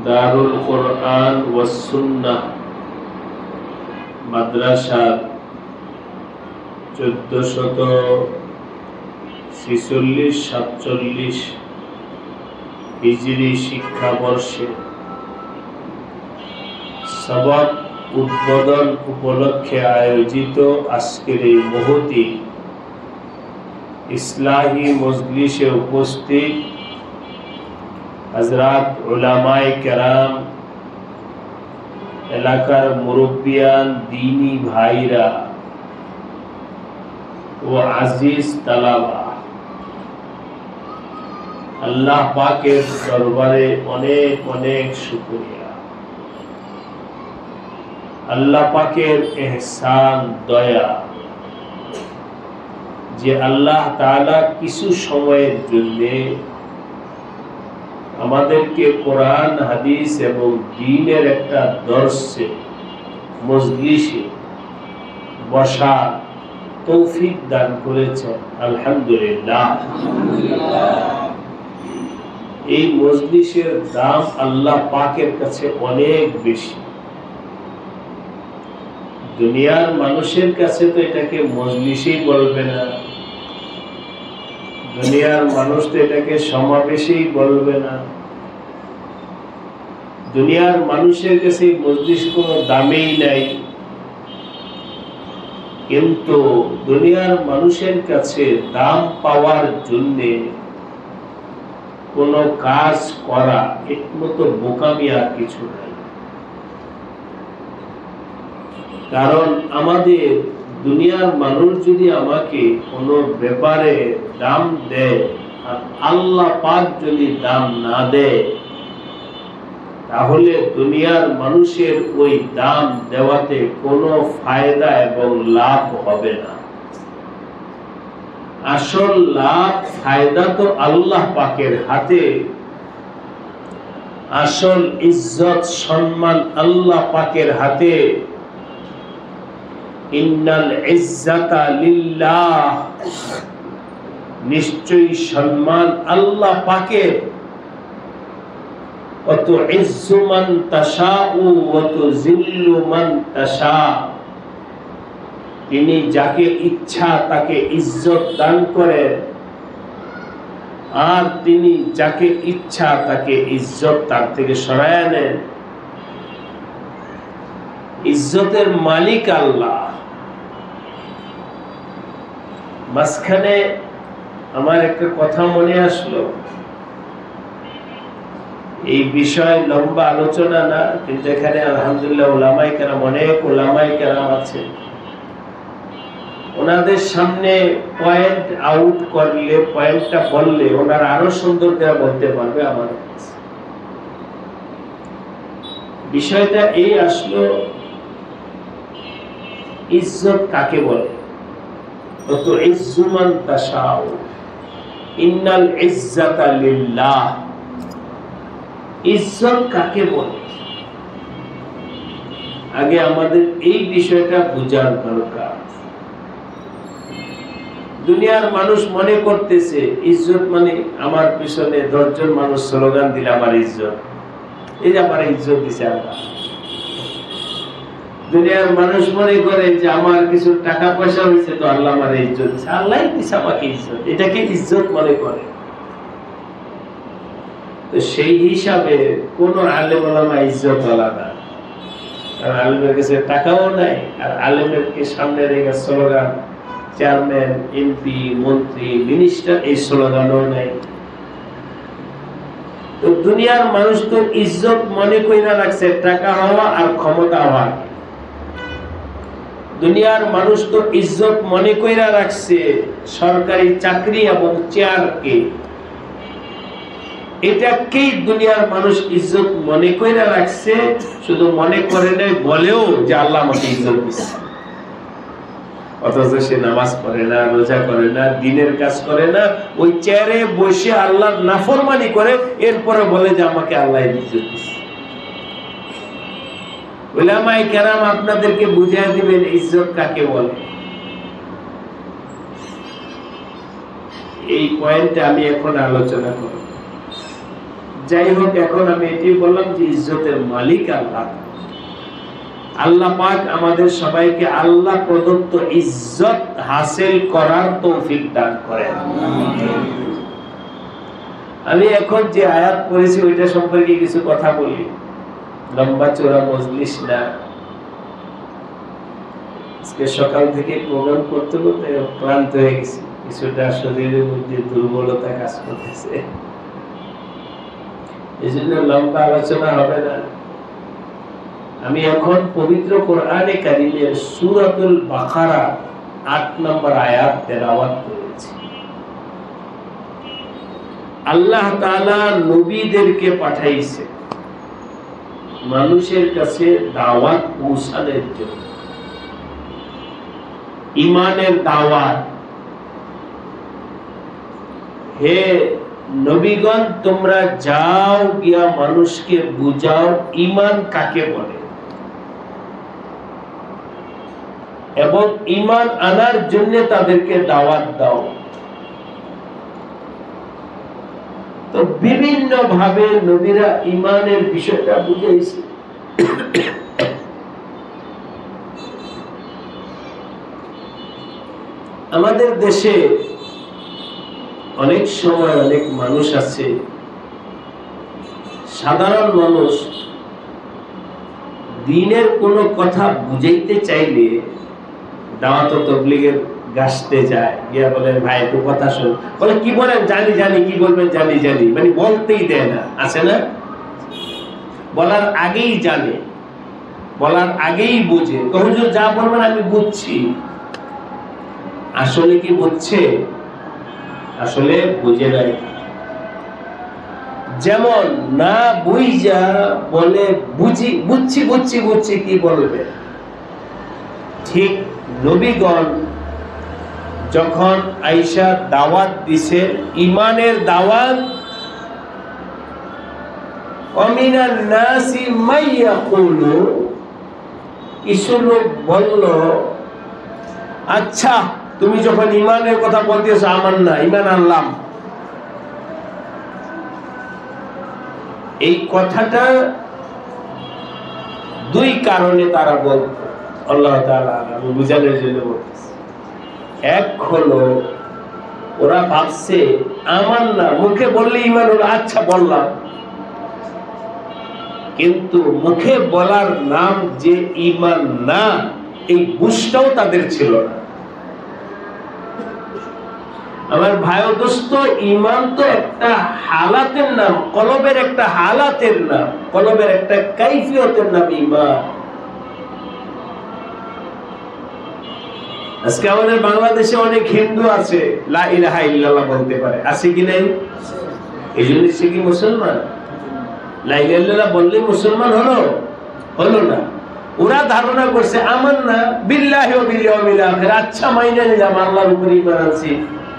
দারুল কোরআন ওয়াস সুন্নাহ মাদ্রাসার 1446-47 হিজরি শিক্ষাবর্ষে সবক উদ্বোধন উপলক্ষে আয়োজিত আজকের এই মহতি ইসলাহি মজলিসে উপস্থিত হযরত উলামায়ে কেরাম, এলাকার মুরব্বিয়ান, দীনী ভাইরা ও আজিজ তালাবা, আল্লাহ পাকের দরবারে অনেক অনেক শুকরিয়া। আল্লাহ পাকের ইহসান, দয়া যে আল্লাহ তাআলা কিছু সময়ের জন্য আমাদেরকে কোরআন, হাদিস এবং দ্বীনের একটা দর্শে মজলিসে বসার তৌফিক দান করেছেন। আলহামদুলিল্লাহ। এই মজলিসের দাম আল্লাহ পাকের কাছে অনেক বেশি। দুনিয়ার মানুষের কাছে তো এটাকে মজলিসই বলবে না, দুনিয়ার মানুষ তো এটাকে সমাবেশই বলবে না, দুনিয়ার মানুষের কাছে মজলিস কোনো দামেই নাই। কিন্তু দুনিয়ার মানুষের কাছে দাম পাওয়ার জন্য কোনো কাজ করা এর মতো বোকামি আর কিছু নাই। কারণ আমাদের দুনিয়ার মানুষ যদি আমাকে কোনো ব্যাপারে দাম দেয় আর আল্লাহ পাক যদি দাম না দেয়, তাহলে দুনিয়ার মানুষের ওই দাম দেওয়াতে কোনো ফায়দা এবং লাভ হবে না। আসল লাভ ফায়দা তো আল্লাহ পাকের হাতে। আসল ইজ্জত সম্মান আল্লাহ পাকের হাতে। ইন্নাল ইজ্জাতা লিল্লাহ, নিশ্চয়ই সম্মান আল্লাহ পাকের। ওয়া তুইজ্জু মান তাশাউ ওয়া তুযিল্লু মান তাশা, তিনি যাকে ইচ্ছা তাকে ইজ্জত দান করেন আর তিনি যাকে ইচ্ছা তাকে ইজ্জত তার থেকে সরায় নেন। ইজ্জতের মালিক আল্লাহ। মাঝখানে আমার একটা কথা মনে আসলো, এই বিষয়ে লম্বা আলোচনা না, কিন্তু এখানে আলহামদুলিল্লাহ উলামায়ে কেরাম, অনেক উলামায়ে কেরাম আছে, ওনাদের সামনে পয়েন্ট আউট করলে, পয়েন্টটা বললে ওনারা আরো সুন্দর করে বলতে পারবে। আমার বিষয়টা এই আসলো, ইজ্জত কাকে বলে? তুইজ্জু মান তাশাউ, ইন্নাল ইজ্জাতা লিল্লাহ। ইজ্জত কাকে বলে? আগে আমাদের এই বিষয়টা বোঝার দরকার। দুনিয়ার মানুষ মনে করতেছে ইজ্জত মানে আমার পিছনে 10 জন মানুষ স্লোগান দিলে আমার ইজ্জত, এই যে আমার ইজ্জত দিছে আল্লাহ। দুনিয়ার মানুষ মনে করে যে আমার কিছু টাকা পয়সা হয়েছে তো আল্লাহ আমার ইজ্জত দিচ্ছে, আল্লাহই দিচ্ছে আমাকে ইজ্জত, এটাকে ইজ্জত মনে করে। তো সেই হিসাবে কোন আলেম ওলামা ইজ্জত ওয়ালা না। কারণ আলেমের কাছে টাকাও নাই, আর আলেমের সামনে রেখে স্লোগান, চেয়ারম্যান, এমপি, মন্ত্রী, মিনিস্টার, এই স্লোগানও নাই। তো দুনিয়ার মানুষ তো ইজ্জত মনে কইরা রাখছে টাকা হওয়া আর ক্ষমতা হওয়া। দুনিয়ার মানুষ তো ইজ্জত মনে কইরা রাখছে সরকারি চাকরি এবং চেয়ারকে। এটাকেই দুনিয়ার মানুষ ইজ্জত মনে কইরা রাখছে, শুধু মনে করে নাই, বলেও যে আল্লাহ আমাকে ইজ্জত দিচ্ছে। অথচ সে নামাজ পড়ে না, রোজা করে না, দ্বীনের কাজ করে না, ওই চেয়ারে বসে আল্লাহর নাফরমানি করে, এরপরে বলে যে আমাকে আল্লাহ ইজ্জত দিচ্ছে। উলামায়ে কেরাম আপনাদেরকে বুঝিয়ে দিবেন ইজ্জত কাকে বলে। এই পয়েন্টে আমি এখন আলোচনা করব। যাই হোক, এখন আমি এটি বললাম যে ইজ্জতের মালিক আল্লাহ। আল্লাহ পাক আমাদের সবাইকে আল্লাহ প্রদত্ত ইজ্জত হাসিল করার তৌফিক দান করেন। আমি এখন যে আয়াত পড়েছি ওইটা সম্পর্কে কিছু কথা বলি, লম্বা চোরা মজলিস না। আজকে সকাল থেকে প্রোগ্রাম করতে করতে ক্লান্ত হয়ে গেছি, কিছুটা শরীরের মধ্যে দুর্বলতা কাজ করতেছে, এই জন্য লম্বা আলোচনা হবে না। আমি এখন পবিত্র কোরআনে কারিমের সূরাতুল বাকারা 8 নম্বর আয়াত তেলাওয়াত করেছি। আল্লাহ তাআলা নবীদেরকে পাঠাইছে মানুষের কাছে দাওয়াত পৌঁছানোর জন্য, ঈমানের দাওয়াত। হে নবীগণ, তোমরা যাও গিয়া মানুষকে বুঝাও ঈমান কাকে বলে, এবং ঈমান আনার জন্য তাদেরকে দাওয়াত দাও। তো বিভিন্ন ভাবে নবীরা ঈমানের বিষয়টা বুঝাইছে। আমাদের দেশে অনেক সময় অনেক মানুষ আছে, সাধারণ মানুষ, দ্বীনের কোনো কথা বুঝাইতে চাইলে দাওয়াত ও তাবলীগের গাছতে যায়, গিয়া বলে ভাই একটু কথা শোন, বলে কি বলেন, জানি জানি, কি বলবেন জানি জানি, মানে বলতেই দেয় না, আছে না? বলার আগেই জানে, বলার আগেই বুঝে, হুজুর যা বলবেন আমি বুঝছি। আসলে কি বুঝছে? আসলে বুঝে নাই। যেমন না বুঝা বলে বুঝি, বুঝছি বুঝছি বুঝছি, কি বলবে। ঠিক নবীগণ যখন আয়েশা দাওয়াত দিছে, ঈমানের দাওয়াত, অমিনান নাসি মাইয়াকুলু, কিছু লোক বলল আচ্ছা তুমি যখন ঈমানের কথা বলতেছো, আমার না, ঈমান আনলাম। এই কথাটা দুই কারণে তারা বলতো, আল্লাহ তাআলা আমি বুঝানোর জন্য বলতেছি। এক হলো ওরা ভাবছে আমার না, মুখে বললে ঈমান হলো, আচ্ছা বললাম, কিন্তু মুখে বলার নাম যে ঈমান না, এই বুঝটাও তাদের ছিল না। আমার ভাই ও দোস্ত, ঈমান তো একটা হালাতের নাম, কলবের একটা হালাতের নাম, কলবের একটা কাইফিয়তের নাম ঈমান। আজকে আমাদের বাংলাদেশে অনেক হিন্দু আছে লা ইলাহা ইল্লাল্লাহ বলতে পারে, আছে কি নাই? এই জন্য সে কি মুসলমান? লা ইলাহা ইল্লাল্লাহ বললে মুসলমান হলো? হলো না। ওরা ধারণা করছে আমার না বিল্লাহি ওয়া বিল ইয়াউমিল আখির, আচ্ছা মাইনে নিলাম, আল্লাহর উপর ঈমান আনছি,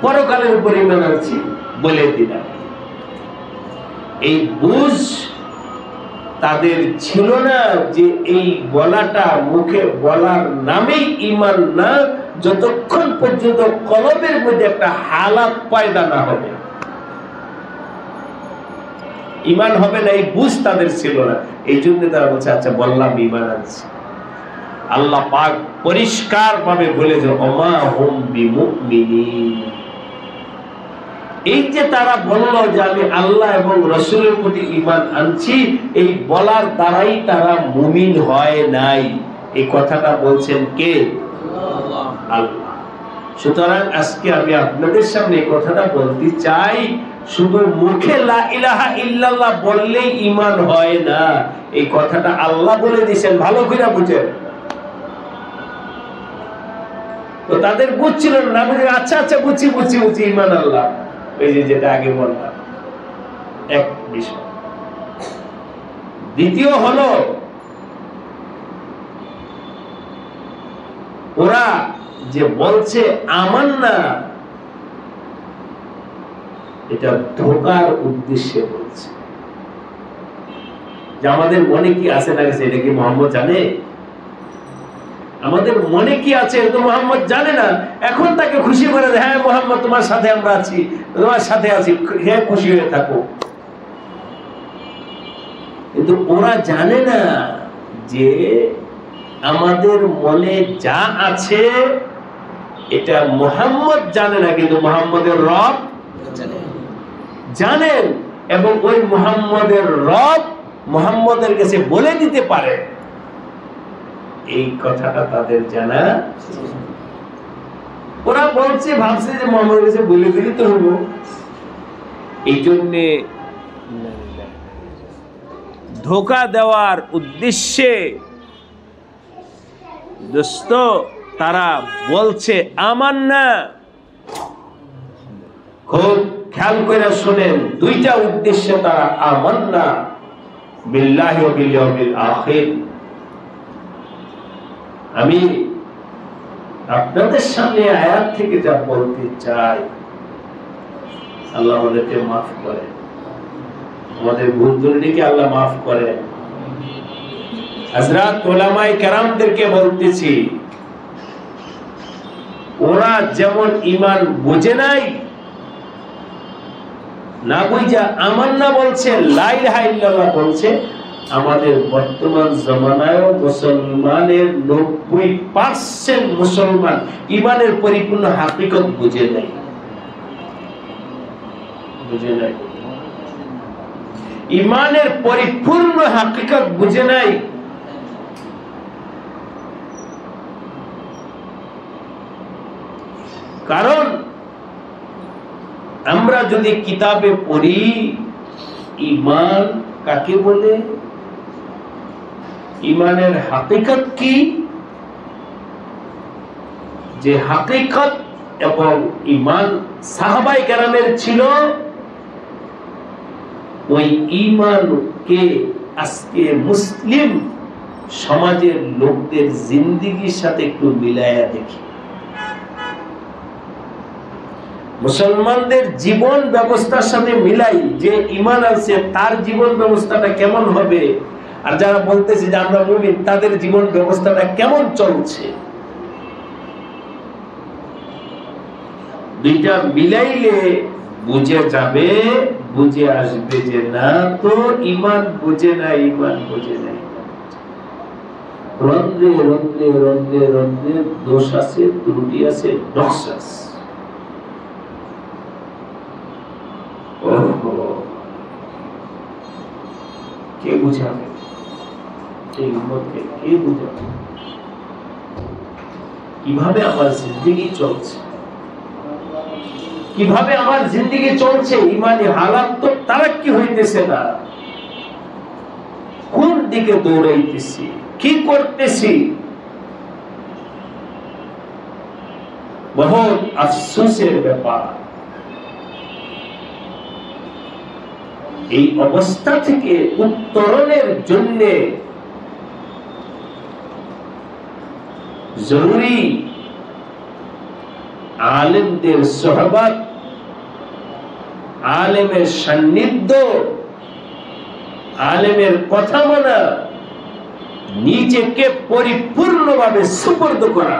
পরকালের উপর ঈমান আনছি, বলে দিলাম। এই বুঝ তাদের ছিল না যে এই বলাটা মুখে বলার নামেই ঈমান না, যতক্ষণ পর্যন্ত কলবের মধ্যে একটা হালাত পয়দা না হবে, ঈমান হবে না। এই বুঝ তাদের ছিল না, এই জন্য তারা বলছে আচ্ছা বললাম ঈমান আনছি। আল্লাহ পাক পরিষ্কার ভাবে বলেছে ওমা হুম বিমুমিনিন। এই যে তারা বলল যে আমি আল্লাহ এবং রাসূলের প্রতি ঈমান আনছি, এই বলার দ্বারাই তারা মুমিন হয় নাই। এই কথাটা বলছেন কে? আল্লাহ। সুতরাং আজকে আমি আপনাদের সামনে এই কথাটা বলতে চাই, শুধু মুখে লা ইলাহা ইল্লাল্লাহ বললেই ঈমান হয় না, এই কথাটা আল্লাহ বলে দিয়েছেন, ভালো করে বুঝেন। তো তাদের বুঝছিল না, বুঝে আচ্ছা আচ্ছা বুঝছি বুঝছি বুঝছি, ঈমান আল্লাহ। এই যে যেটা আগে বললাম এক বিষয়। দ্বিতীয় হলো ওরা যে বলছে আমার না, এটা ধোকার উদ্দেশ্যে বলছে। যে আমাদের মনে কি আছে না গেছে এটা কি মোহাম্মদ জানে? আমাদের মনে কি আছে তো মোহাম্মদ জানে না। এখন তাকে খুশি করে দেয়, হ্যাঁ মোহাম্মদ তোমার সাথে আমরা আছি, তোমার সাথে আছি, হ্যাঁ খুশি হয়ে থাকো। কিন্তু ওরা জানে না যে আমাদের মনে যা আছে এটা মুহাম্মদ জানে না, কিন্তু মুহাম্মদের রব জানেন, এবং ওই মুহাম্মদের রব মুহাম্মদের কাছে বলে দিতে পারে। এই কথাটা তাদের জানা। ওরা বলছে, ভাবছে যে মুহাম্মদের কাছে বলে দিলে তো হবো। এই জন্যে ধোঁকা দেওয়ার উদ্দেশ্যে দোস্ত তারা বলছে আমান্না। খুব খেয়াল করে শুনেন, দুইটা উদ্দেশ্যে তারা আমান্না বিল্লাহি ওয়া বিল ইয়াউমিল আখির। আমি আপনাদের সামনে আয়াত থেকে যা বলতে চাই, আল্লাহ আমাদেরকে মাফ করেন, আমাদের ভুল ত্রুটিকে আল্লাহ মাফ করেন। হযরত উলামায়ে কেরামদেরকে বলতেছি, ওরা যেমন ঈমান বুঝে নাই, না বুঝা আমান্না বলছে, লা ইলাহা ইল্লাল্লাহ বলছে, আমাদের বর্তমান জামানায় মুসলমানের 90% মুসলমান ঈমানের পরিপূর্ণ হাকিকত বুঝে নাই। ঈমানের পরিপূর্ণ হাকিকত বুঝে নাই। কারণ আমরা যদি কিতাবে পড়ি ঈমান কাকে বলে, ঈমানের হাকিকত কি, যে হাকিকত এবং ঈমান সাহাবায়ে কেরামের ছিল, ওই ঈমানকে আজকে মুসলিম সমাজের লোকদের জিন্দেগির সাথে একটু মিলায়া দেখি। মুসলমানদের জীবন ব্যবস্থার সাথে মিলাই, যে ঈমান আছে তার জীবন ব্যবস্থাটা কেমন হবে, আর যারা বলতেছে যে আমরা মুমিন তাদের জীবন ব্যবস্থাটা কেমন চলছে, দুইটা মিলাইলে বুঝে যাবে, বুঝে আসবে যে না তো ঈমান বুঝে না, ঈমান বুঝে নাই। রন্ধ্রে রন্ধ্রে রন্ধ্রে রন্ধ্রে দোষ আছে, ত্রুটি আছে, নকশ আছে। কে বুঝাবে এই উম্মতকে? কে বুঝাবে কিভাবে আমার জিন্দেগি চলছে, কিভাবে আমার জিন্দেগি চলছে? ইমানি হালাত তো তারাক্কি হইতেছে না। কোন দিকে দৌড়াইতেছি, কি করতেছি? বহুত আফসোসের ব্যাপার। এই অবস্থা থেকে উত্তরণের জন্য জরুরি আলেমদের সোহবত, আলেমের সান্নিধ্য, আলেমের কথা মানা, নিজেকে পরিপূর্ণভাবে সুপর্দ করা।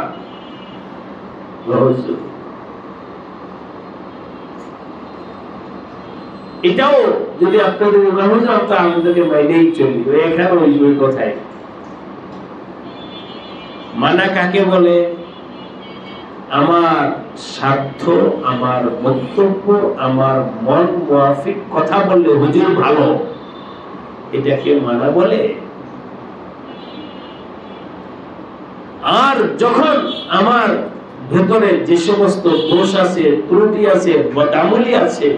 এটাও যদি আপনাদের আমাদেরকে মাইনেই চলি, এখানে ওই কথাই মানা কাকে বলে? আমার স্বার্থ, আমার বক্তব্য, আমার মন মুআফিক কথা বললে হুজুর ভালো, এটাকে মানা বলে। আর যখন আমার ভেতরে যে সমস্ত দোষ আছে, ত্রুটি আছে, বদামুলি আছে,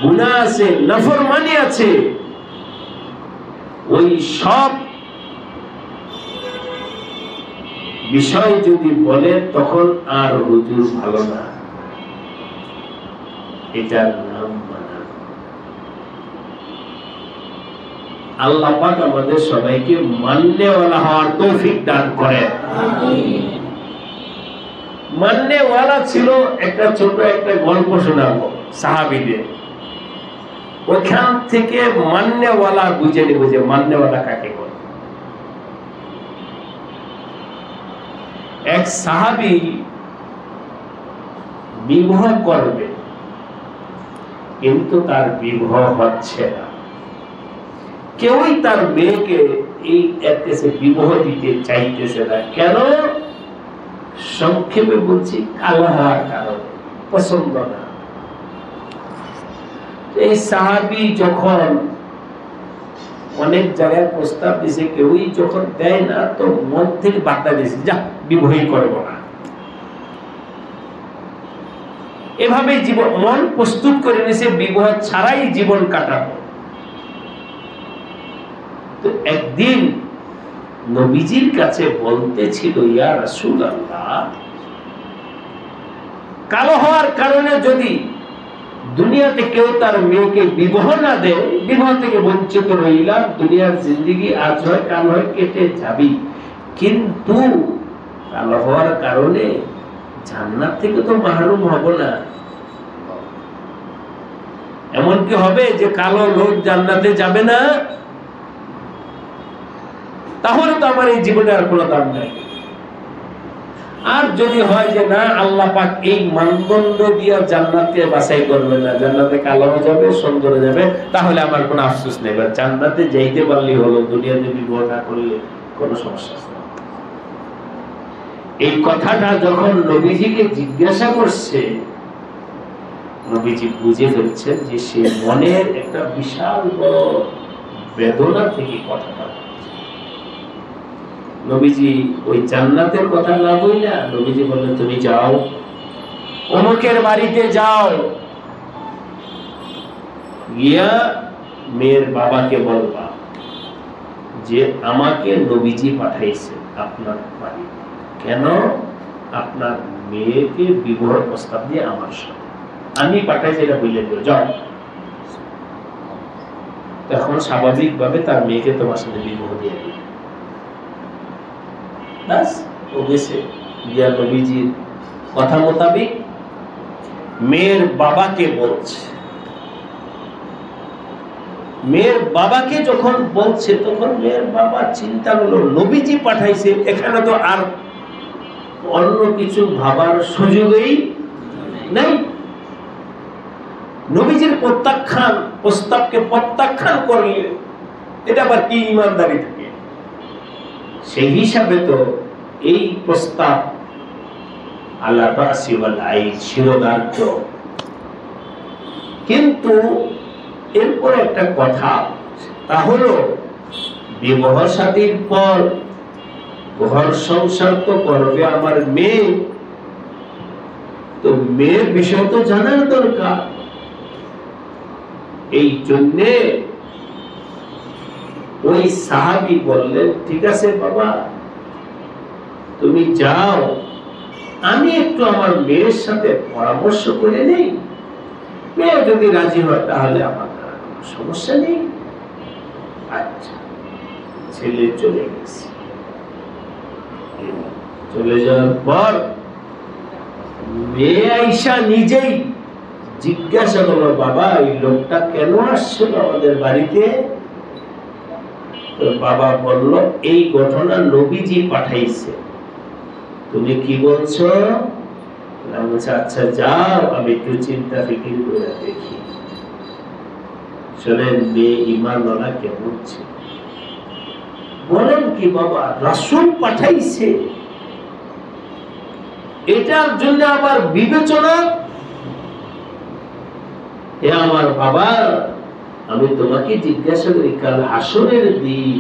গুনাহ আছে, নাফরমানি আছে, ওই সব বিষয় যদি বলে তখন আর হুজুর ভালো না, এটার নাম মানা। আল্লাহ পাক আমাদের সবাইকে মাননেওয়ালা হওয়ার তৌফিক দান করেন। মাননেওয়ালা ছিল একটা ছোট একটা গল্প শোনাবো সাহাবীদের, ওখান থেকে মাননেওয়ালা বুঝে নেব যে মাননেওয়ালা কাকে বলে। এক সাহাবী বিবাহ করবে, কিন্তু তার বিবাহ হচ্ছে না। কেউই তার মেয়েকে এই কাছে বিবাহ দিতে চাইতেছে না। কেন? সংক্ষেপে বলছি, কালো হওয়ার কারণে, পছন্দ না। এই সাহাবী যখন অনেক জায়গায় প্রস্তাব দিছে, কেউই যখন দেয় না, তো মন থেকে বার্তা দিয়েছে, যা বিবাহই করব না। এভাবে জীবন মন প্রস্তুত করে নিয়েছে, বিবাহ ছাড়াই জীবন কাটাবো। তো একদিন নবীজির কাছে বলতেছিল, ইয়া রাসূলুল্লাহ, কালো হওয়ার কারণে যদি দুনিয়াতে কেউ তার মেয়েকে বিবাহ না দেয়, বিবাহ থেকে বঞ্চিত রইলাম, দুনিয়ার জিন্দেগি আজ হয় কাল হয় কেটে যাবি, কিন্তু কালো হওয়ার কারণে জান্নাত থেকে তো মাহরুম হব না। এমন কি হবে যে কালো লোক জান্নাতে যাবে না? তাহলে তো আমার এই জীবনে আর কোনো দাম নাই। আর যদি হয় যে না, আল্লাহ পাক এই মানদণ্ড দিয়ে জান্নাতকে বাছাই করবে না, জান্নাতে কালো যাবে, সুন্দর যাবে, তাহলে আমার কোনো আফসোস নেই। জান্নাতে যাইতে পারলে হলো, দুনিয়াতে বিবাহ না করলে কোনো সমস্যা নেই। এই কথাটা যখন নবীজিকে জিজ্ঞাসা করছে, নবীজি বুঝে ফেলছেন যে সে মনের একটা বিশাল বড় বেদনা থেকে কথাটা। নবীজি ওই জান্নাতের কথা না বইলা নবীজি বললেন, তুমি যাও, অমুকের বাড়িতে যাও, গিয়া মেয়ের বাবাকে বলবা যে আমাকে নবীজি পাঠাইছে আপনার বাড়ি। কেন? আপনার মেয়েকে বিবাহ প্রস্তাব দিয়ে আমার সাথে আমি পাঠাইছি, এটা বললেন, যাও। তখন স্বাভাবিকভাবে তার মেয়েকে তোমার সাথে বিবাহ দিয়ে দিবে। ও গেছে, গিয়া নবীজির কথা মোতাবেক মেয়ের বাবাকে বলছে। মেয়ের বাবাকে যখন বলছে, তখন মেয়ের বাবা চিন্তা করলো, নবীজি পাঠাইছে, এখানে তো আর অন্য কিছু ভাবার সুযোগই নাই। নবীজির প্রস্তাবকে প্রত্যাখ্যান করলে এটা আবার কি ইমানদারি থাকে? সেই হিসাবে তো এই প্রস্তাব আল্লাহ রাসি ওয়াল আইন শিরোধার্য। কিন্তু এরপর একটা কথা, তা হলো বিবাহ শাদীর পর ঘর সংসার তো করবে আমার মেয়ে, তো মেয়ের বিষয় তো জানার দরকার। এই জন্যে ওই সাহাবী বললেন, ঠিক আছে বাবা, তুমি যাও, আমি একটু আমার মেয়ের সাথে পরামর্শ করে নেই, মেয়ে যদি রাজি হয় তাহলে আমার কোনো সমস্যা নেই। আচ্ছা, ছেলে চলে গেছে। চলে যাওয়ার পর মেয়ে আইসা নিজেই জিজ্ঞাসা করলো, বাবা এই লোকটা কেন আসছিল আমাদের বাড়িতে? তো বাবা বলল, এই ঘটনা নবীজি পাঠাইছে, তুমি কি বলছো? আচ্ছা যাও, আমি একটু চিন্তা ফিকির করে দেখি। শোনেন, মেয়ে ঈমানওয়ালা কেমন ছিল। বলেন কি বাবা, রাসূল পাঠাইছে, এটার জন্য আবার বিবেচনা? হে আমার বাবা, আমি তোমাকে জিজ্ঞাসা করি, কাল হাসরের দিন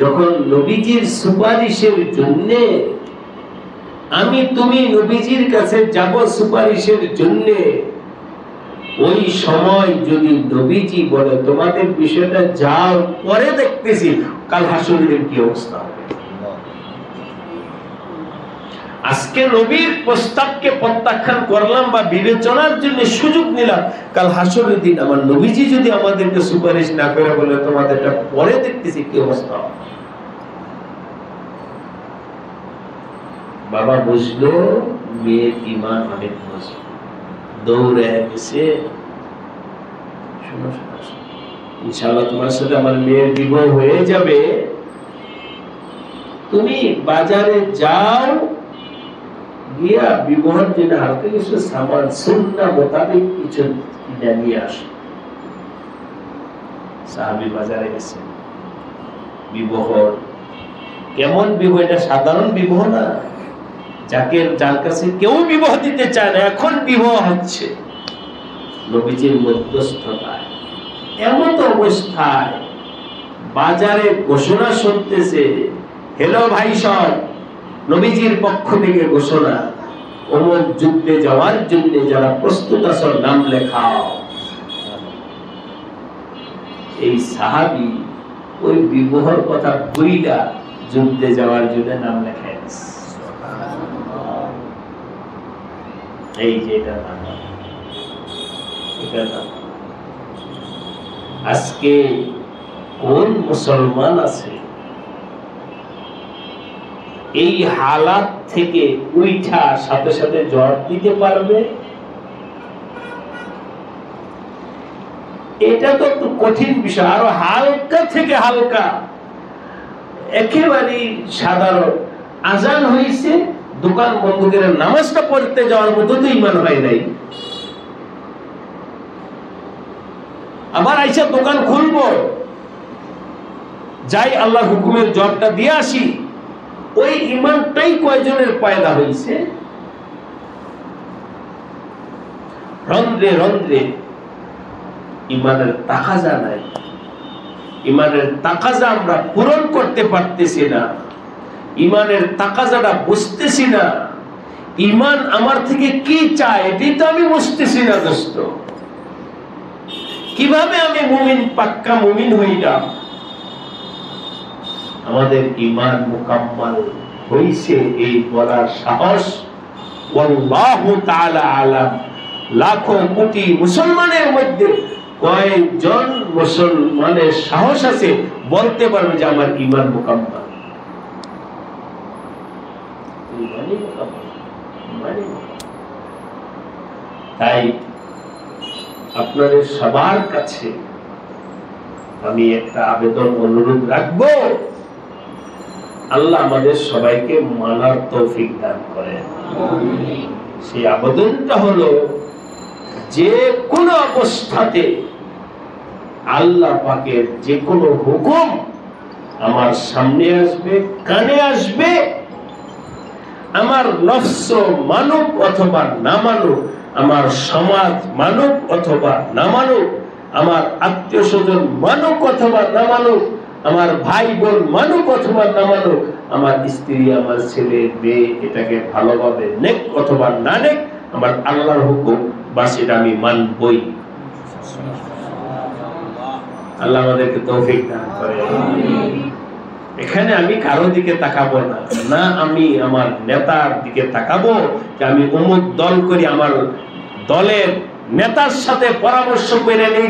যখন নবীজির সুপারিশের জন্য আমি তুমি নবীজির কাছে যাব সুপারিশের জন্য, ওই সময় যদি নবীজি বলে তোমাদের বিষয়টা যাও, পরে দেখতেছি, কাল হাসরের দিন কি অবস্থা হবে? আজকে নবীর প্রস্তাবকে প্রত্যাখ্যান করলাম বা বিবেচনার জন্য সুযোগ নিলাম, কাল হাসরের দিন আমার নবীজি যদি আমাদেরকে সুপারিশ না করে বলে তোমাদেরটা পরে দেখতেছি কি অবস্থা হবে। বাবা বুঝলো মেয়ের ঈমান অনেক মজবুত, দৌড়ে গেছে, ইনশাআল্লাহ তোমার সাথে আমার মেয়ের বিবাহ হয়ে যাবে, তুমি বাজারে যাও, গিয়া বিবাহের জন্য হালকা কিছু সামান সুন্নাহ মোতাবেক কিছু কিনে নিয়ে আসো। সাহাবী বাজারে গেছেন, বিবাহ কেমন বিবাহ, এটা সাধারণ বিবাহ না, যার কাছে কেউ বিবাহ দিতে চায় না, এখন বিবাহ হচ্ছে নবীজির মধ্যস্থতায়। এমন অবস্থায় বাজারে ঘোষণা শুনতেছে, হেলো ভাই সব, নবীজির পক্ষ থেকে ঘোষণা, অমুক যুদ্ধে যাওয়ার জন্য যারা প্রস্তুত আছো নাম লেখাও। এই সাহাবী ওই বিবাহের কথা ভুইলা যুদ্ধে যাওয়ার জন্য নাম লেখায়। এই যে এটা আজকে কোন মুসলমান আছে এই হালাত থেকে উঠা সাথে সাথে জবাব দিতে পারবে? এটা তো একটু কঠিন বিষয়। আরো হালকা থেকে হালকা, একেবারে সাধারণ, আজান হয়েছে, দোকান বন্ধ করে নামাজটা পড়তে যাওয়ার মতো তো ইমান হয় নাই। আবার আইসা দোকান খুলবো, যাই আল্লাহর হুকুমের জবটা দিয়ে আসি, ওই ইমানটাই কয়জনের পয়দা হয়েছে? রন্ধ্রে রন্ধ্রে ইমানের তাকাজা নাই, ইমানের তাকাজা আমরা পূরণ করতে পারতেছি না, ইমানের তাকাজাটা বুঝতেছি না, ইমান আমার থেকে কি চায় এটাই তো আমি বুঝতেছি না দোস্ত। কিভাবে আমি মুমিন, পাক্কা মুমিন হইলাম? আমাদের ইমান মুকাম্মাল হইছে এই বলার সাহস আল্লাহু তাআলা আলাম। লাখো কোটি মুসলমানের মধ্যে কয়জন মুসলমানের সাহস আছে বলতে পারবে যে আমার ইমান মুকাম্মাল? তাই আপনাদের সবার কাছে আমি একটা আবেদন, অনুরোধ রাখবো, আল্লাহ আমাদের সবাইকে মানার তৌফিক দান করেন। সেই আবেদনটা হলো, যে কোনো অবস্থাতে আল্লাহ পাকের যে কোনো হুকুম আমার সামনে আসবে, কানে আসবে, আমার নফস মানুক অথবা না মানুক, আমার সমাজ মানুক অথবা না মানুক, আমার আত্মীয় স্বজন মানুক অথবা না মানুক, আমার ভাই বোন মানুক অথবা না মানুক, আমার স্ত্রী, আমার ছেলে মেয়ে, এটাকে ভালোভাবে নেক অথবা না নেক, আমার আল্লাহর হুকুম বা সেটা আমি মানবই। আল্লাহ আমাদেরকে তৌফিক দান করে। এখানে আমি কারো দিকে তাকাবো না, না আমি আমার নেতার দিকে তাকাবো যে আমি অমুক দল করি, আমার দলের নেতার সাথে পরামর্শ করে নেই,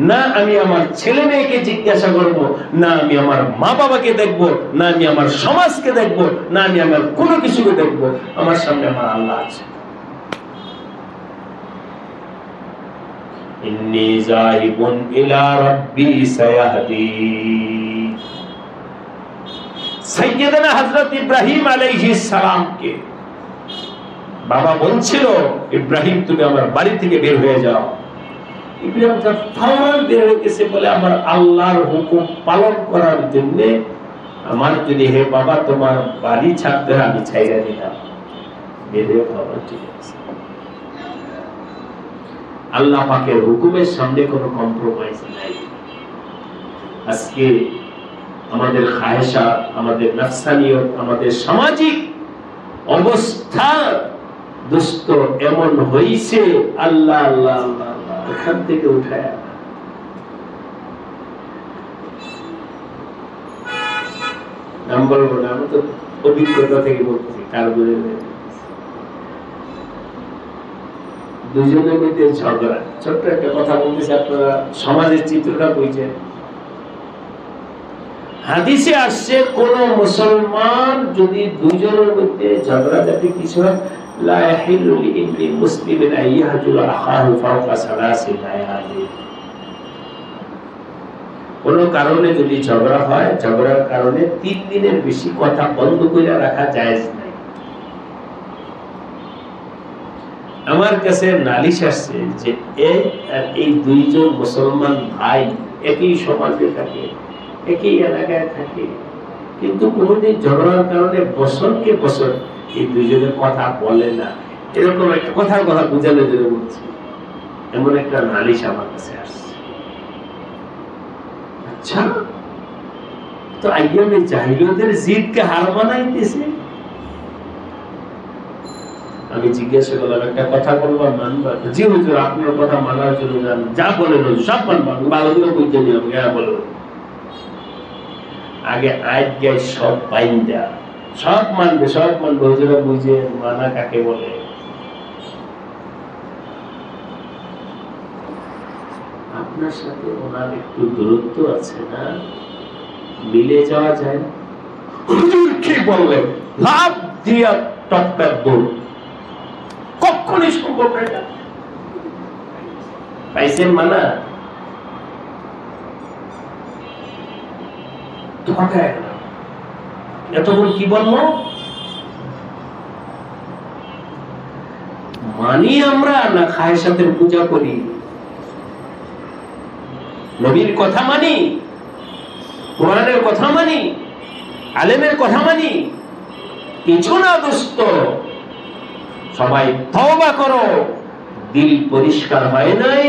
না আমি আমার ছেলে মেয়েকে জিজ্ঞাসা করব, না আমি আমার মা বাবাকে দেখব, না আমি আমার সমাজকে দেখব, না আমি আমার কোনো কিছুকে দেখব। আমার সামনে আমার আল্লাহ আছে। ইন্নী যাহিবুন ইলা রাব্বি সায়াহদিন। সাইয়্যিদানা হযরত ইব্রাহিম আলাইহিস সালামকে বাবা বলছিল, ইব্রাহিম তুমি আমার বাড়ি থেকে বের হয়ে যাও। ইব্রাহিম ফৌরন বের হয়ে গেছে বলে, আমার আল্লাহর হুকুম পালন করার জন্য আমার যদি, হে বাবা তোমার বাড়ি ছাড়তে হয়, আমি ছাইরা দিলাম। বের হয়ে বাবা ঠিক আছে। আল্লাহ পাকের হুকুমের সামনে কোনো কম্প্রোমাইজ নাই। আজকে আমাদের খায়েশা, আমাদের নফসানিয়ত, আমাদের সামাজিক অবস্থা দুষ্ট এমন হইছে, আল্লাহ আল্লাহ আল্লাহ এখান থেকে উঠায় নাম্বার বলে, আমি তো অভিজ্ঞতা থেকে বলছি, কার বলে দুজনের মধ্যে ঝগড়া। ছোট্ট একটা কথা বলতেছি, আপনারা সমাজের চিত্রটা বুঝছেন। হাদিসে আসছে, কোন মুসলমান যদি দুজনের মধ্যে ঝগড়াঝাটি কিছু হয়, লা ইয়াহিল্লু লিইমরি মুসলিমিন আন ইয়াহজুরা আখাহু ফাওকা সালাসি লায়ালি। কোন কারণে যদি ঝগড়া হয়, ঝগড়ার কারণে 3 দিনের বেশি কথা বন্ধ করে রাখা জায়েজ নাই। আমার কাছে নালিশ আসছে যে এই দুইজন মুসলমান ভাই একই সমাজে থাকে, একই এলাকায় থাকে, কিন্তু কোনোদিন ঝগড়ার কারণে বছরকে বছর এই দুজনে কথা বলে না। এরকম একটা কথার কথা বুঝানোর জন্য বলছি, এমন একটা নালিশ আমার কাছে আসছে। আচ্ছা, তো আইয়ামে জাহিলিয়াতের জিদকে হার মানাইতেছে। আমি জিজ্ঞাসা করলাম, একটা কথা বললাম মানবা? জি হুজুর, আপনার কথা মানার জন্য যা বলেন সব মানবা, ভালো করে বুঝতে নিয়ে আমি বলবো। আগে আজ গায়ে সব পাইন দেয়া, সব মানবে, সব মানবে। হুজুরা বুঝে মানা কাকে বলে। আপনার সাথে ওনার একটু দূরত্ব আছে না, মিলে যাওয়া যায় না। হুজুর কি বললেন, লাভ দিয়া টপকার দৌড়, কখনই সম্ভব না। পাইছেন মানা? এতক্ষণ কি বলবো? মানি আমরা না খায়সাতের পূজা করি? নবীর কথা মানি, কোরআনের কথা মানি, আলেমের কথা মানি? কিছু না দোস্ত, সবাই তওবা করো, দিল পরিষ্কার হয় নাই।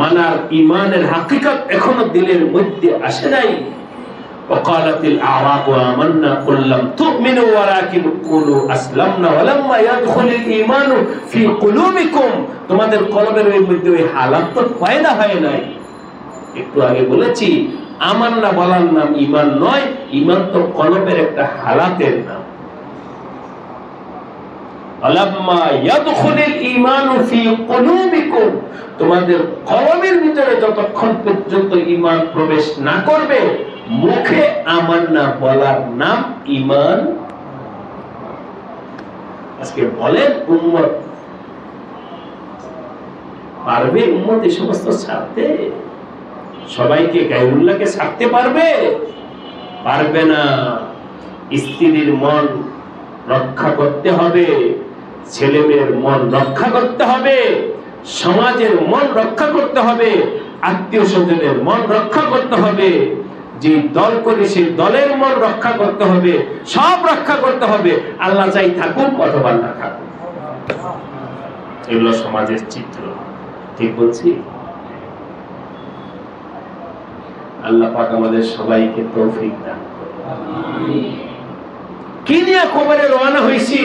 মানার ইমানের হাকিকত এখনো দিলের মধ্যে আসে নাই। ওয়াকালাতিল আ'রাবু আমান্না কুল লাম তু'মিনু ওয়ালাকিন কুলু আসলামনা ওয়ালাম্মা ইয়াদখুলুল ঈমানু ফি কুলুবিকুম। তোমাদের কলবের মধ্যে ওই হালাত তো পয়দা হয় নাই। একটু আগে বলেছি, আমান্না বলার নাম ঈমান নয়, ঈমান তো কলবের একটা হালাতের নাম। ওয়ালাম্মা ইয়াদখুলুল ঈমানু ফি কুলুবিকুম, তোমাদের কলবের ভিতরে যতক্ষণ পর্যন্ত ঈমান প্রবেশ না করবে, মুখে আমান্না বলার নাম ঈমান। আজকে বলেন উম্মত পারবে? উম্মত এই সমস্ত ছাড়তে? সবাইকে গায়রুল্লাহকে ছাড়তে পারবে? পারবে না। স্ত্রীর মন রক্ষা করতে হবে, ছেলে মেয়ের মন রক্ষা করতে হবে, সমাজের মন রক্ষা করতে হবে, আত্মীয় স্বজনের মন রক্ষা করতে হবে, যে দল করে সেই দলের মন রক্ষা করতে হবে, সব রক্ষা করতে হবে। আল্লাহ চাই থাকুক অথবা না থাকুক, এগুলো সমাজের চিত্র। ঠিক বলছি? আল্লাহ পাক আমাদের সবাইকে তৌফিক দান করুন। কি নিয়ে কবরে রওনা হইছি?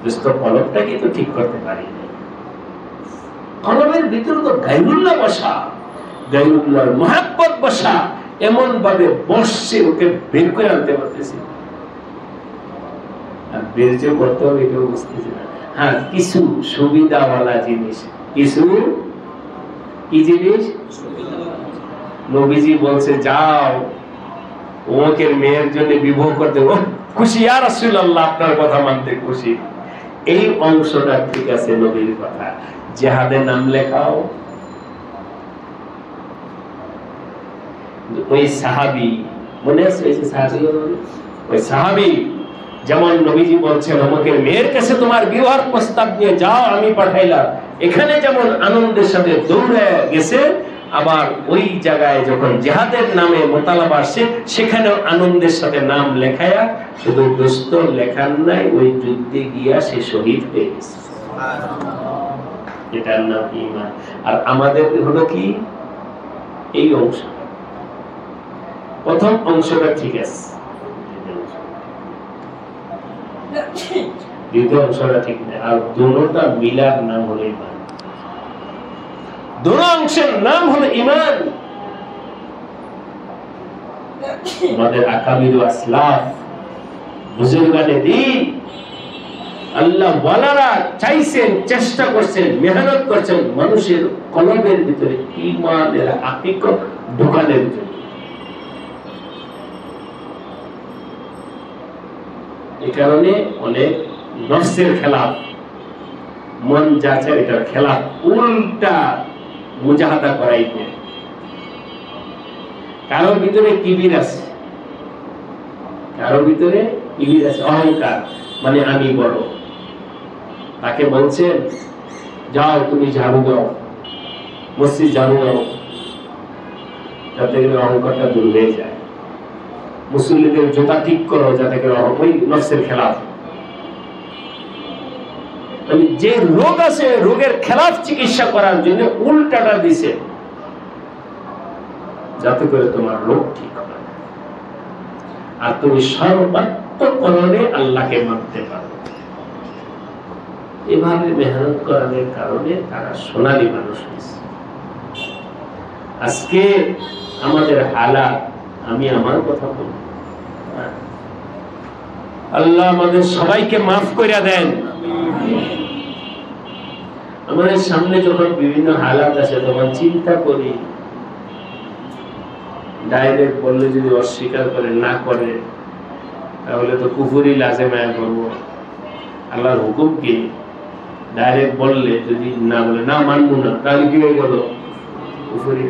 দোস্ত, কলবটাকে তো ঠিক করতে পারি না। কলবের ভিতরে তো গায়রুল্লাহ বসা, গায়রুল্লাহর মহব্বত বসা, এমন ভাবে বসছে, ওকে বের করে আনতে পারতেছি। আর বের যে করতে হবে এটাও বুঝতেছি না। হ্যাঁ, কিছু সুবিধাওয়ালা জিনিস, কিছু কি জিনিস? নবীজি বলছে যাও অমুকের মেয়ের জন্য বিবাহ করতে, ও খুশি, ইয়া রাসূলুল্লাহ আপনার কথা মানতে খুশি। এই অংশটা ঠিক আছে, নবীর কথা। জিহাদের নাম লেখাও। ওই সাহাবী মনে আছে? ওই সাহাবী যেমন নবীজি বলছেন অমুকের মেয়ের কাছে তোমার বিবাহের প্রস্তাব দিয়ে যাও, আমি পাঠাইলাম, এখানে যেমন আনন্দের সাথে দৌড়ে গেছে, আবার ওই জায়গায় যখন জিহাদের নামে মোতালাবা আসছে, সেখানেও আনন্দের সাথে নাম লেখায়া, শুধু দোস্ত লেখার নাই, ওই যুদ্ধে গিয়া সে শহীদ হয়ে গেছে। এটার নাম ঈমান। আর আমাদের হলো কি? এই অংশ, প্রথম অংশটা ঠিক আছে, দ্বিতীয় অংশটা ঠিক নেই। আর দুটোটা মিলার নাম হলো ঈমান। দুটো অংশের নাম হলো ঈমান। আমাদের আকাবির আসলাফ, বুজুর্গানে দ্বীন, আল্লাহ ওয়ালারা চাইছেন, চেষ্টা করছেন, মেহনত করছেন মানুষের কলবের ভিতরে ঈমানের হাকিকত ঢোকানোর জন্য। এই কারণে অনেক নফসের খেলাফ, মন যাচ্ছে এটার খেলাফ, উল্টা মুজাহাদা করাইতে। কারো ভিতরে কিবির আছে, কারো ভিতরে কিবির আছে, অহংকার, মানে আমি বড়। তাকে বলছেন যাও তুমি ঝাড়ু দাও, মসজিদ ঝাড়ু দাও, যাতে করে অহংকারটা দূর হয়ে যায়। মুসল্লিদের জুতা ঠিক করো, যাতে করে ওই নফসের খেলাফ, যে রোগ আছে রোগের খেলাফ চিকিৎসা করার জন্য উল্টাটা দিছে, যাতে করে তোমার রোগ ঠিক হয় আর তুমি সর্বাত্মকরণে আল্লাহকে মানতে পারো। এভাবে মেহনত করার কারণে তারা সোনালী মানুষ হয়েছে। আজকে আমাদের হালাত, আমি আমার কথা বলি, আল্লাহ আমাদের সবাইকে মাফ করে দেন। আমাদের সামনে যখন বিভিন্ন হালাত আসে তখন চিন্তা করি, ডাইরেক্ট বললে যদি অস্বীকার করে না করে তাহলে তো কুফরি লাজেমায়া করবো। আল্লাহর হুকুম কি ডাইরেক্ট বললে যদি না বলে না মানবো না, তাহলে কি হয়ে গেল? কুফরি।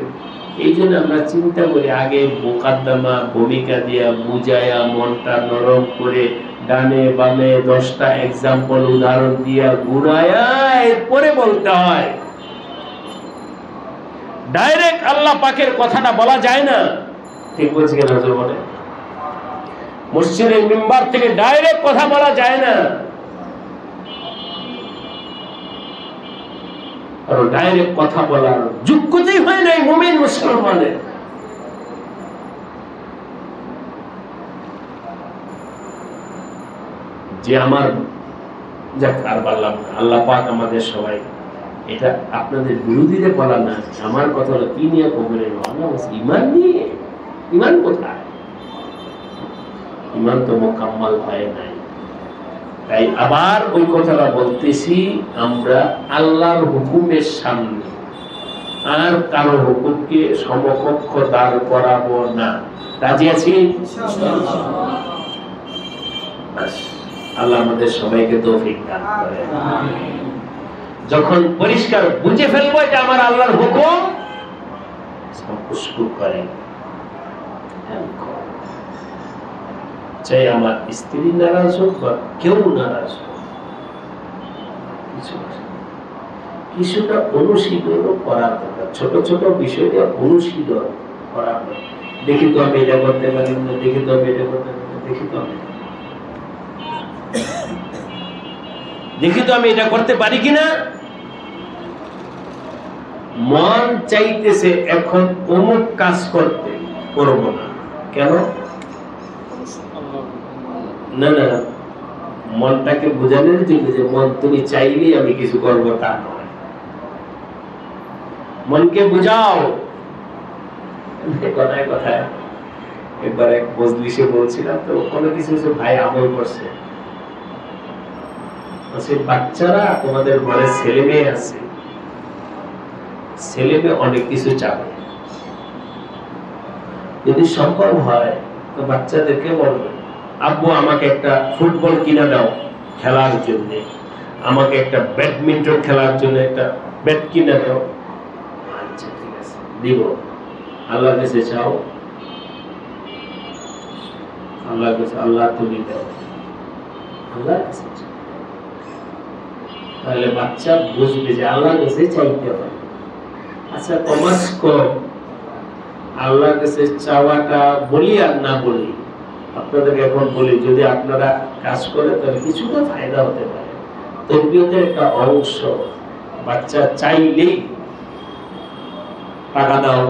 এই জন্য আমরা চিন্তা করি আগে মোকাদ্দমা ভূমিকা দিয়া বুঝায়া মনটা নরম করে ডানে বামে 10টা এক্সাম্পল উদাহরণ দিয়া ঘুরায়া এরপরে বলতে হয়। ডাইরেক্ট আল্লাহ পাকের কথাটা বলা যায় না, ঠিক বলছি কেন হুজুর বলে? মসজিদের মিম্বার থেকে ডাইরেক্ট কথা বলা যায় না, কারণ ডাইরেক্ট কথা বলার যোগ্যতাই হয় নাই মুমিন মুসলমানের। যে আমার যাক আর বললাম, আল্লাহ পাক আমাদের সবাই, এটা আপনাদের বিরোধীদের বলা না, আমার কথা হলো কি নিয়ে কবরে ইমান নিয়ে। ইমান কোথায়? ইমান তো মোকাম্মল হয় নাই। তাই আবার ওই কথাটা বলতেছি, আমরা আল্লাহর হুকুমের সামনে আর কারো হুকুমকে সমকক্ষ দাঁড় করাবো না। রাজি আছি? আল্লাহ আমাদের সবাইকে তৌফিক দান করেন। যখন পরিষ্কার বুঝে ফেলবো যে আমার আল্লাহর হুকুম, সন্তুষ্ট করেন, চাই আমার স্ত্রী নারাজ হোক বা কেউ নারাজ হোক, কিছুটা অনুশীলন করা দরকার। ছোট ছোট বিষয়টা অনুশীলন করা দরকার। দেখি তো আমি এটা করতে পারি না, দেখি তো আমি এটা করতে পারি না, দেখি তো আমি এটা করতে পারি কিনা। মন চাইতেছে এখন অমুক কাজ করতে, করব না কেন? না না, মনটাকে বোঝানোর জন্য যে মন তুমি চাইলেই আমি কিছু করবো তা নয়। মনকে বুঝাও। কথায় কথায় একবার এক মজলিসে বলছিলাম, তো কোনো কিছু ভাই আমল করছে, বাচ্চারা তোমাদের ঘরে ছেলে মেয়ে আছে, ছেলে মেয়ে অনেক কিছু চাবে, যদি সম্ভব হয় তো বাচ্চাদেরকে বলবে আব্বু আমাকে একটা ফুটবল কিনে দাও খেলার জন্য, আমাকে একটা ব্যাডমিন্টন খেলার জন্য একটা ব্যাট কিনে দাও। আচ্ছা ঠিক আছে দিব। আল্লাহর কাছে চাও, আল্লাহর কাছে আল্লাহ তুমি দাও, আল্লাহর কাছে চাও। তাহলে বাচ্চা বুঝবে যে আল্লাহর কাছে চাইতে হবে। আচ্ছা কমাস কম আল্লাহর কাছে চাওয়াটা বলি আর না বলি, আপনাদেরকে এখন বলি, যদি আপনারা কাজ করেন তাহলে কিছুটা ফায়দা হতে পারে। তরবিয়তের একটা অংশ, বাচ্চা চাইলেই টাকা দাও,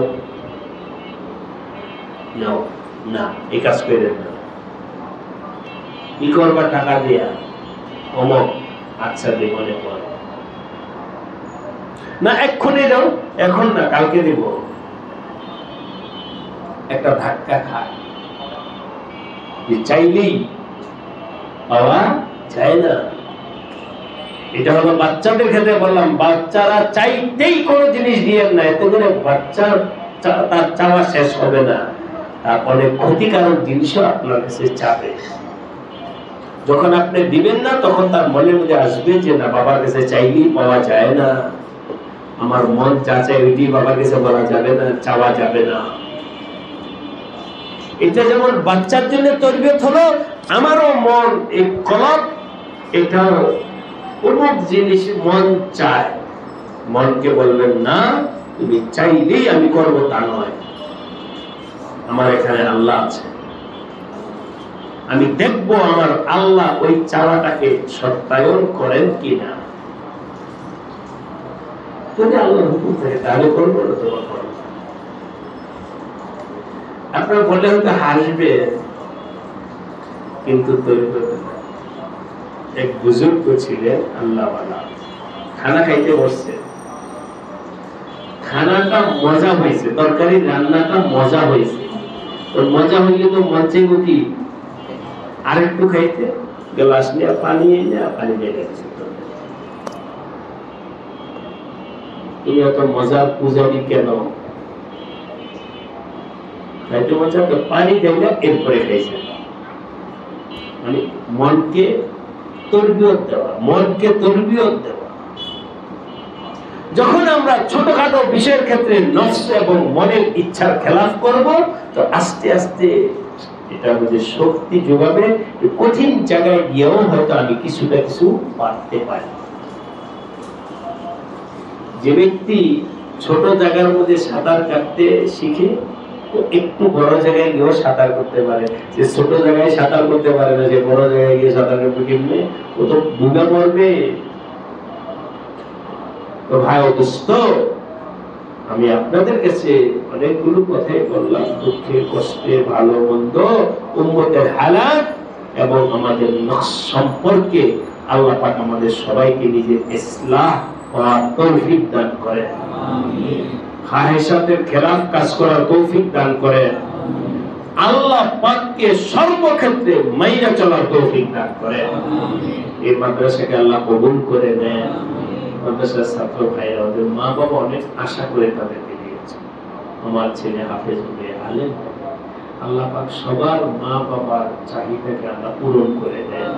নাও না এই কাজ করে না, কি করবা টাকা দিয়া অমক, আচ্ছা দিয়ে মনে পড়ে না, এক্ষুনি দাও, এখন না কালকে দিব। একটা ধাক্কা খায়, চাইলেই বাবা চায় না। এটা হলো বাচ্চাদের ক্ষেত্রে বললাম, বাচ্চারা চাইতেই কোনো জিনিস দিয়ে না, এতে করে বাচ্চার তার চাওয়া শেষ হবে না, তার অনেক ক্ষতিকারক জিনিসও আপনার কাছে চাবে। যখন আপনি দিবেন না তখন তার মনের মধ্যে আসবে যে না, বাবার কাছে চাইলেই পাওয়া যায় না, আমার মন যা চাই ওইটি বাবার কাছে বলা যাবে না, চাওয়া যাবে না। এটা যেমন বাচ্চার জন্য তরবিয়ত হলো, আমারও মন এই কলব, এটা অমুক জিনিস মন চায়, মনকে বলবেন না তুমি চাইলেই আমি করবো তা নয়, আমার এখানে আল্লাহ আছে, আমি দেখবো আমার আল্লাহ ওই চাওয়াটাকে সত্যায়ন করেন কিনা। যদি আল্লাহর হুকুম থাকে তাহলে করবো না, তোমার করবো। আপনার বললে হয়তো হাসবে, কিন্তু তৈরি করবে না। এক বুজুর্গ ছিলেন আল্লাহওয়ালা, খানা খাইতে বসছে, খানাটা মজা হয়েছে, তরকারি রান্নাটা মজা হয়েছে, তো মজা হইলে তো মঞ্চে কি আর একটু খাইতে, গ্লাস নিয়ে পানি নিয়ে গেছে। তুমি এত মজা পূজাবি কেন? খাইতে মজা তো পানি দেখলে এরপরে খাইছে। মানে মনকে তরবিয়ত দেওয়া, মনকে তরবিয়ত দেওয়া। যখন আমরা ছোটখাটো বিষয়ের ক্ষেত্রে নফস এবং মনের ইচ্ছার খেলাফ করব, তো আস্তে আস্তে এটা আমাদের শক্তি যোগাবে, কঠিন জায়গায় গিয়েও হয়তো আমি কিছুটা কিছু পারতে পারি। যে ব্যক্তি ছোট জায়গার মধ্যে সাঁতার কাটতে শিখে, তো একটু বড় জায়গায় গিয়েও সাঁতার করতে পারে। যে ছোট জায়গায় সাঁতার করতে পারে না, যে বড় জায়গায় গিয়ে সাঁতার করবে কেমনে? ও তো ডুবে পড়বে। তো ভাই ও দোস্ত, আমি আপনাদের কাছে অনেকগুলো কথাই বললাম, দুঃখে কষ্টে ভালো মন্দ, উম্মতের হালাত এবং আমাদের নকশ সম্পর্কে আল্লাহ পাক আমাদের সবাইকে নিজের ইসলাহ ও তৌফিক দান করেন। খাহেশাতের খেলাফ কাজ করার তৌফিক দান করেন। আল্লাহ পাককে সর্বক্ষেত্রে মাইনা চলার তৌফিক দান করেন। এই মাদ্রাসাকে আল্লাহ কবুল করে নেন। মাদ্রাসার ছাত্র ভাইরা, ওদের মা বাবা অনেক আশা করে তাদেরকে দিয়েছে, আমার ছেলে হাফেজ হবে, আলেম হবে। আল্লাহ পাক সবার মা বাবার চাহিদাকে আল্লাহ পূরণ করে দেন।